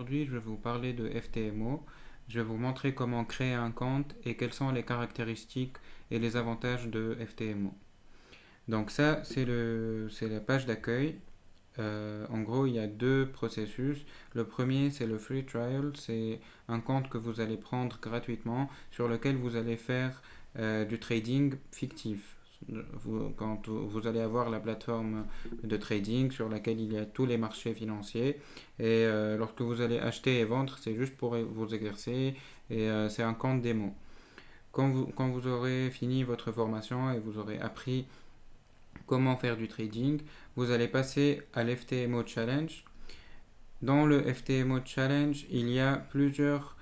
aujourd'hui, je vais vous parler de FTMO. Je vais vous montrer comment créer un compte et quelles sont les caractéristiques et les avantages de FTMO. Donc ça, c'est la page d'accueil. En gros, il y a deux processus. Le premier, c'est le free trial. C'est un compte que vous allez prendre gratuitement sur lequel vous allez faire du trading fictif. Quand vous allez avoir la plateforme de trading sur laquelle il y a tous les marchés financiers et lorsque vous allez acheter et vendre, c'est juste pour vous exercer et c'est un compte démo. Quand vous aurez fini votre formation et vous aurez appris comment faire du trading, vous allez passer à l'FTMO Challenge. Dans le FTMO Challenge, il y a plusieurs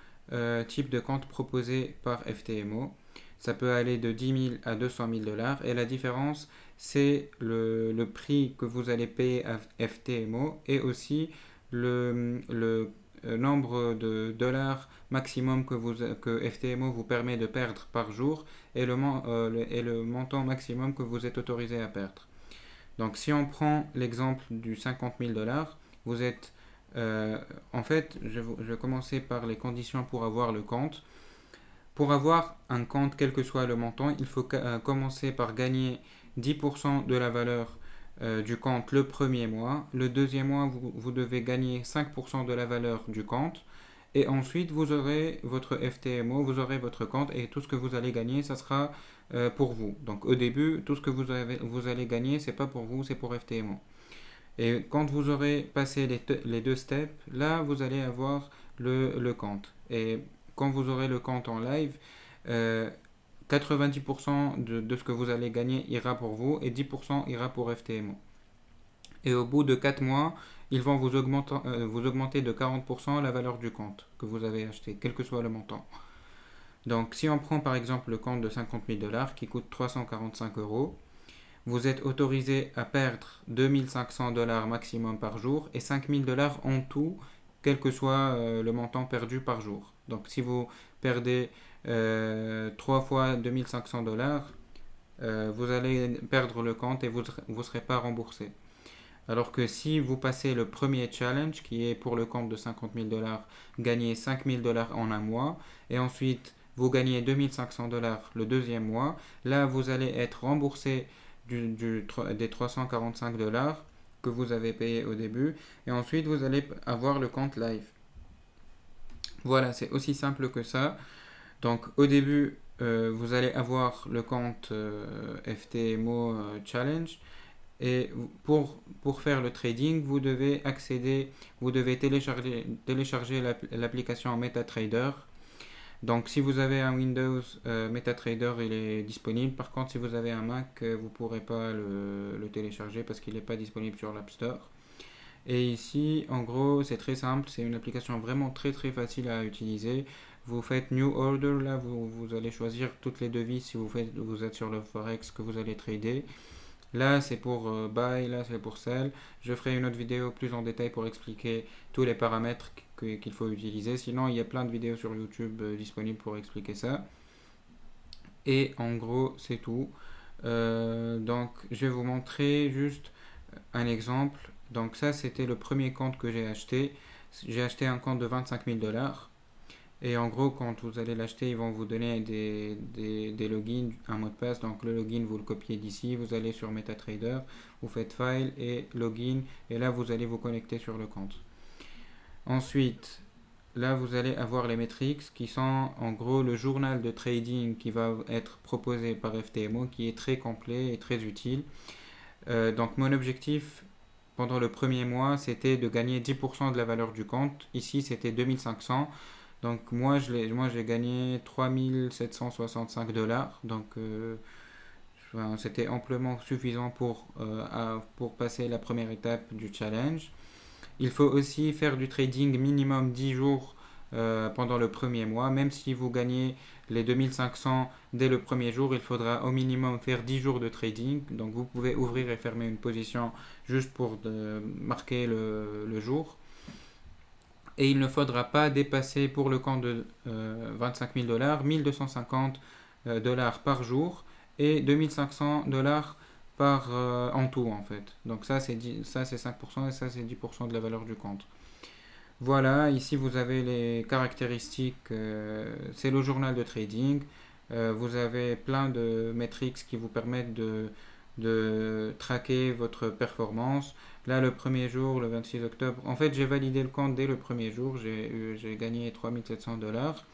types de comptes proposés par FTMO. Ça peut aller de 10 000 à 200 000 dollars et la différence, c'est le prix que vous allez payer à FTMO et aussi le nombre de dollars maximum que FTMO vous permet de perdre par jour et le montant maximum que vous êtes autorisé à perdre. Donc si on prend l'exemple du 50 000 dollars, vous êtes... en fait, je vais commencer par les conditions pour avoir le compte. Pour avoir un compte, quel que soit le montant, il faut commencer par gagner 10% de la valeur du compte le premier mois. Le deuxième mois, vous devez gagner 5% de la valeur du compte. Et ensuite, vous aurez votre FTMO, vous aurez votre compte et tout ce que vous allez gagner, ça sera pour vous. Donc au début, tout ce que vous allez gagner, c'est pas pour vous, c'est pour FTMO. Et quand vous aurez passé les deux steps, là, vous allez avoir le compte. Et quand vous aurez le compte en live, euh, 90% de ce que vous allez gagner ira pour vous et 10% ira pour FTMO. Et au bout de 4 mois, ils vont vous augmenter de 40% la valeur du compte que vous avez acheté, quel que soit le montant. Donc si on prend par exemple le compte de 50 000 dollars qui coûte 345 euros, vous êtes autorisé à perdre 2500 dollars maximum par jour et 5000 dollars en tout, quel que soit le montant perdu par jour. Donc si vous perdez 3 fois 2500 dollars, vous allez perdre le compte et vous ne serez pas remboursé. Alors que si vous passez le premier challenge, qui est pour le compte de 50 000 dollars, gagnez 5 000 dollars en un mois, et ensuite vous gagnez 2500 dollars le deuxième mois, là vous allez être remboursé des 345 dollars que vous avez payé au début, et ensuite vous allez avoir le compte live. Voilà, c'est aussi simple que ça. Donc au début, vous allez avoir le compte FTMO Challenge. Et pour faire le trading, vous devez télécharger l'application MetaTrader. Donc si vous avez un Windows, MetaTrader il est disponible. Par contre, si vous avez un Mac, vous ne pourrez pas le télécharger parce qu'il n'est pas disponible sur l'App Store. Et ici, en gros, c'est très simple. C'est une application vraiment très très facile à utiliser. Vous faites New Order, là, vous allez choisir toutes les devises si vous êtes sur le Forex que vous allez trader. Là, c'est pour buy, là, c'est pour sell. Je ferai une autre vidéo plus en détail pour expliquer tous les paramètres qu'il faut utiliser. Sinon, il y a plein de vidéos sur YouTube disponibles pour expliquer ça. Et en gros, c'est tout. Donc, je vais vous montrer juste un exemple. Donc, ça, c'était le premier compte que j'ai acheté. J'ai acheté un compte de 25 000 dollars. Et en gros, quand vous allez l'acheter, ils vont vous donner des logins, un mot de passe. Donc le login, vous le copiez d'ici, vous allez sur MetaTrader, vous faites File et Login, et là vous allez vous connecter sur le compte. Ensuite, là vous allez avoir les métriques qui sont en gros le journal de trading qui va être proposé par FTMO, qui est très complet et très utile. Donc mon objectif pendant le premier mois, c'était de gagner 10% de la valeur du compte. Ici, c'était 2500. Donc moi j'ai gagné 3765 dollars. Donc c'était amplement suffisant pour passer la première étape du challenge. Il faut aussi faire du trading minimum 10 jours pendant le premier mois. Même si vous gagnez les 2500 dès le premier jour, il faudra au minimum faire 10 jours de trading. Donc vous pouvez ouvrir et fermer une position juste pour marquer le jour. Et il ne faudra pas dépasser pour le compte de 25 000 dollars, 1250 dollars par jour et 2500 dollars en tout en fait. Donc ça c'est 5% et ça c'est 10% de la valeur du compte. Voilà, ici vous avez les caractéristiques, c'est le journal de trading. Vous avez plein de métriques qui vous permettent de traquer votre performance. Là, le premier jour, le 26 octobre, en fait, j'ai validé le compte dès le premier jour, j'ai gagné 3700 $.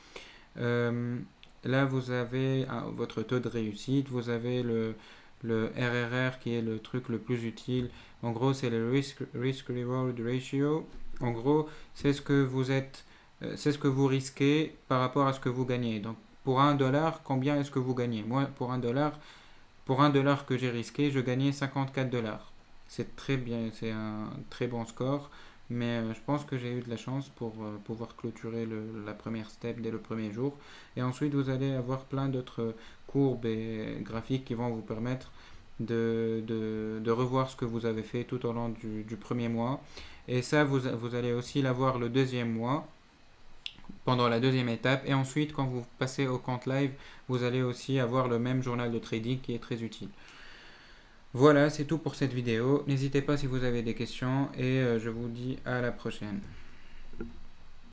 Euh, Là, vous avez votre taux de réussite, vous avez le RRR qui est le truc le plus utile. En gros, c'est le risk-reward ratio. En gros, c'est ce que vous êtes, c'est ce que vous risquez par rapport à ce que vous gagnez. Donc, pour 1 $, combien est-ce que vous gagnez? Moi, pour un dollar que j'ai risqué, je gagnais 54 $. C'est très bien, c'est un très bon score, mais je pense que j'ai eu de la chance pour pouvoir clôturer la première step dès le premier jour. Et ensuite, vous allez avoir plein d'autres courbes et graphiques qui vont vous permettre de revoir ce que vous avez fait tout au long du premier mois. Et ça, vous allez aussi l'avoir le deuxième mois pendant la deuxième étape. Et ensuite, quand vous passez au compte live, vous allez aussi avoir le même journal de trading qui est très utile. Voilà, c'est tout pour cette vidéo. N'hésitez pas si vous avez des questions et je vous dis à la prochaine.